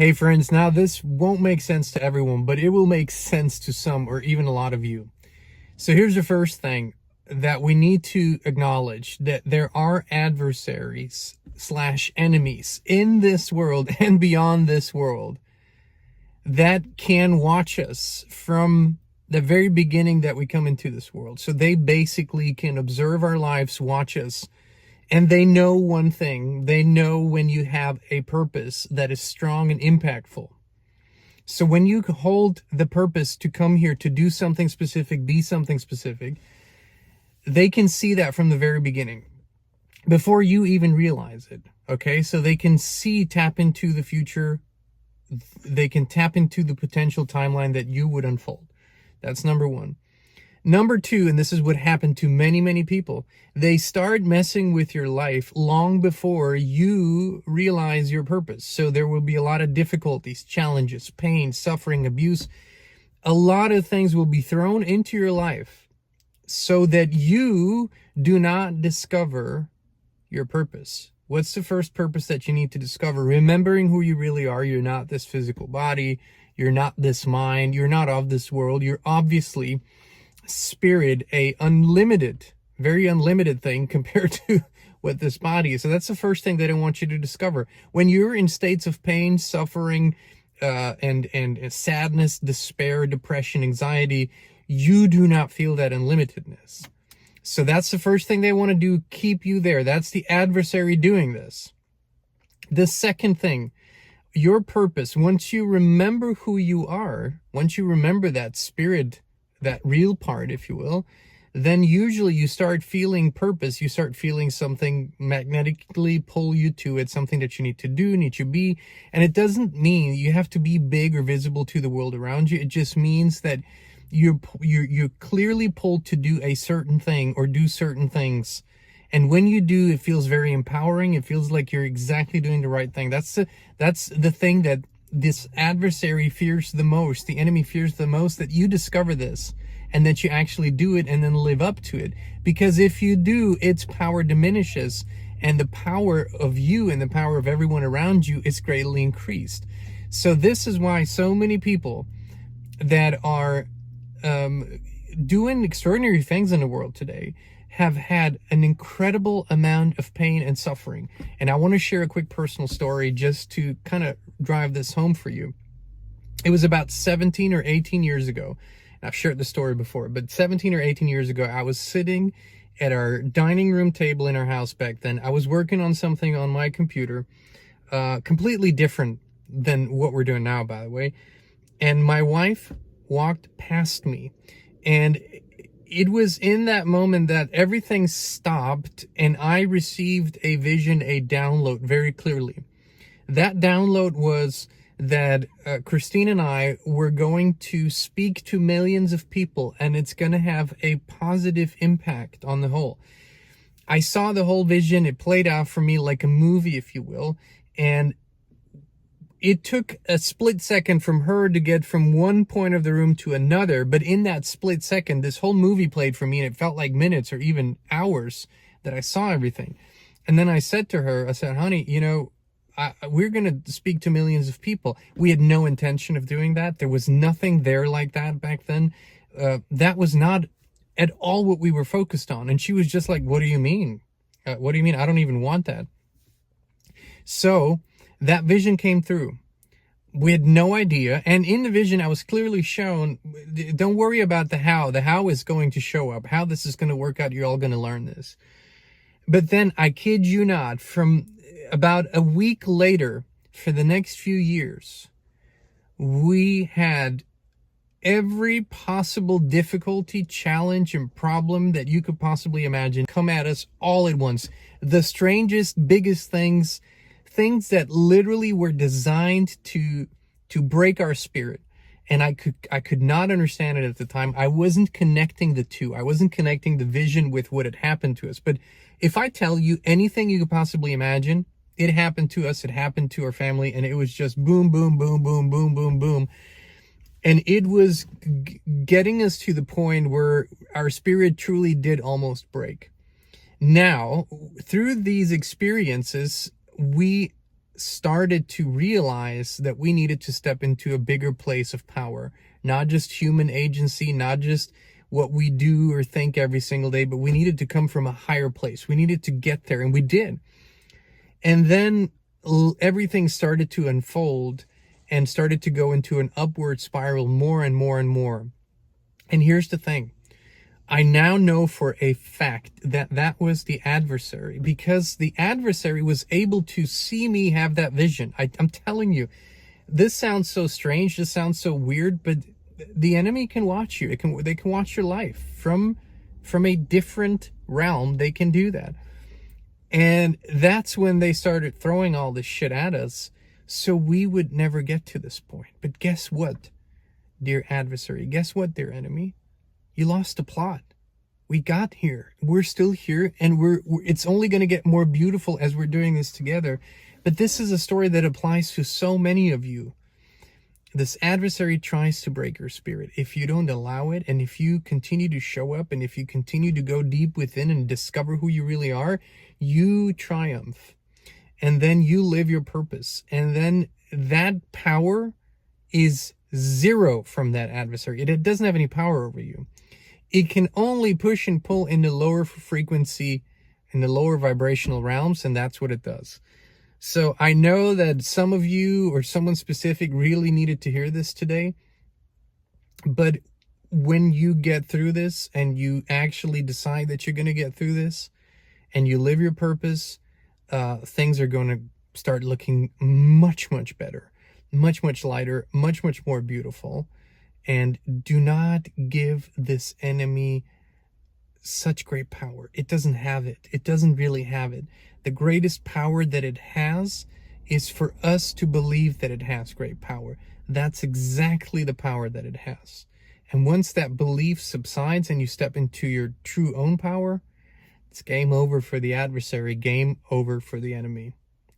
Hey friends, now this won't make sense to everyone, but it will make sense to some or even a lot of you. So here's the first thing that we need to acknowledge, that there are adversaries / enemies in this world and beyond this world that can watch us from the very beginning that we come into this world. So they basically can observe our lives, watch us, and they know one thing. They know when you have a purpose that is strong and impactful. So when you hold the purpose to come here to do something specific, be something specific, they can see that from the very beginning, before you even realize it. Okay, so they can tap into the future. They can tap into the potential timeline that you would unfold. That's number one. Number two, and this is what happened to many, many people, they start messing with your life long before you realize your purpose. So there will be a lot of difficulties, challenges, pain, suffering, abuse. A lot of things will be thrown into your life so that you do not discover your purpose. What's the first purpose that you need to discover? Remembering who you really are. You're not this physical body. You're not this mind. You're not of this world. You're obviously spirit, a very unlimited thing compared to what this body is. So that's the first thing they don't want you to discover. When you're in states of pain, suffering, and sadness, despair, depression, anxiety, you do not feel that unlimitedness. So that's the first thing they want to do, keep you there. That's the adversary doing this. The second thing, your purpose, once you remember who you are, once you remember that spirit, that real part, if you will, then usually you start feeling purpose. You start feeling something magnetically pull you to it, something that you need to do, need to be. And it doesn't mean you have to be big or visible to the world around you. It just means that you're clearly pulled to do a certain thing or do certain things. And when you do, it feels very empowering. It feels like you're exactly doing the right thing. That's the thing that this adversary fears the most, the enemy fears the most, that you discover this and that you actually do it and then live up to it. Because if you do, its power diminishes and the power of you and the power of everyone around you is greatly increased. So this is why so many people that are doing extraordinary things in the world today have had an incredible amount of pain and suffering. And I want to share a quick personal story just to kind of drive this home for you. It was about 17 or 18 years ago. I've shared the story before, but 17 or 18 years ago, I was sitting at our dining room table in our house back then. I was working on something on my computer, completely different than what we're doing now, by the way. And my wife walked past me, and it was in that moment that everything stopped and I received a vision, a download very clearly. That download was that Christine and I were going to speak to millions of people, and it's going to have a positive impact on the whole. I saw the whole vision. It played out for me like a movie, if you will. And it took a split second from her to get from one point of the room to another. But in that split second, this whole movie played for me, and it felt like minutes or even hours that I saw everything. And then I said to her, I said, honey, we're going to speak to millions of people. We had no intention of doing that. There was nothing there like that back then. That was not at all what we were focused on. And she was just like, what do you mean? What do you mean? I don't even want that. So that vision came through. We had no idea. And in the vision, I was clearly shown, don't worry about the how. The how is going to show up. How this is going to work out, you're all going to learn this. But then, I kid you not, from about a week later, for the next few years, we had every possible difficulty, challenge, and problem that you could possibly imagine come at us all at once. The strangest, biggest things that literally were designed to break our spirit. And I could not understand it at the time. I wasn't connecting the two. I wasn't connecting the vision with what had happened to us. But if I tell you anything you could possibly imagine, it happened to us, it happened to our family, and it was just boom, boom, boom, boom, boom, boom, boom. And it was getting us to the point where our spirit truly did almost break. Now, through these experiences, we started to realize that we needed to step into a bigger place of power, not just human agency, not just what we do or think every single day, but we needed to come from a higher place. We needed to get there, and we did. And then everything started to unfold and started to go into an upward spiral more and more and more. And here's the thing. I now know for a fact that that was the adversary, because the adversary was able to see me have that vision. I'm telling you, this sounds so strange. This sounds so weird, but the enemy can watch you. They can watch your life from a different realm. They can do that. And that's when they started throwing all this shit at us, so we would never get to this point. But guess what, dear adversary? Guess what, dear enemy? You lost the plot. We got here. We're still here, and it's only going to get more beautiful as we're doing this together. But this is a story that applies to so many of you. This adversary tries to break your spirit. If you don't allow it, and if you continue to show up, and if you continue to go deep within and discover who you really are, you triumph. And then you live your purpose. And then that power is zero from that adversary. It doesn't have any power over you. It can only push and pull in the lower frequency, in the lower vibrational realms, and that's what it does. So I know that some of you or someone specific really needed to hear this today, but when you get through this and you actually decide that you're going to get through this and you live your purpose, things are going to start looking much, much better, much, much lighter, much, much more beautiful. And do not give this enemy such great power. It doesn't have it. It doesn't really have it. The greatest power that it has is for us to believe that it has great power. That's exactly the power that it has. And once that belief subsides and you step into your true own power, it's game over for the adversary, game over for the enemy.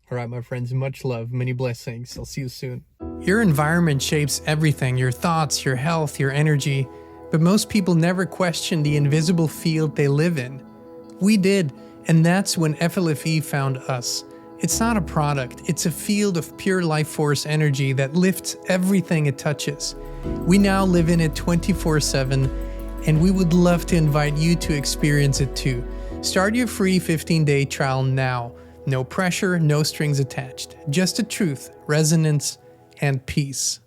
All right, my friends, much love, many blessings. I'll see you soon. Your environment shapes everything, your thoughts, your health, your energy, but most people never question the invisible field they live in. We did, and that's when FLFE found us. It's not a product, it's a field of pure life force energy that lifts everything it touches. We now live in it 24/7, and we would love to invite you to experience it too. Start your free 15-day trial now. No pressure, no strings attached. Just the truth, resonance, and peace.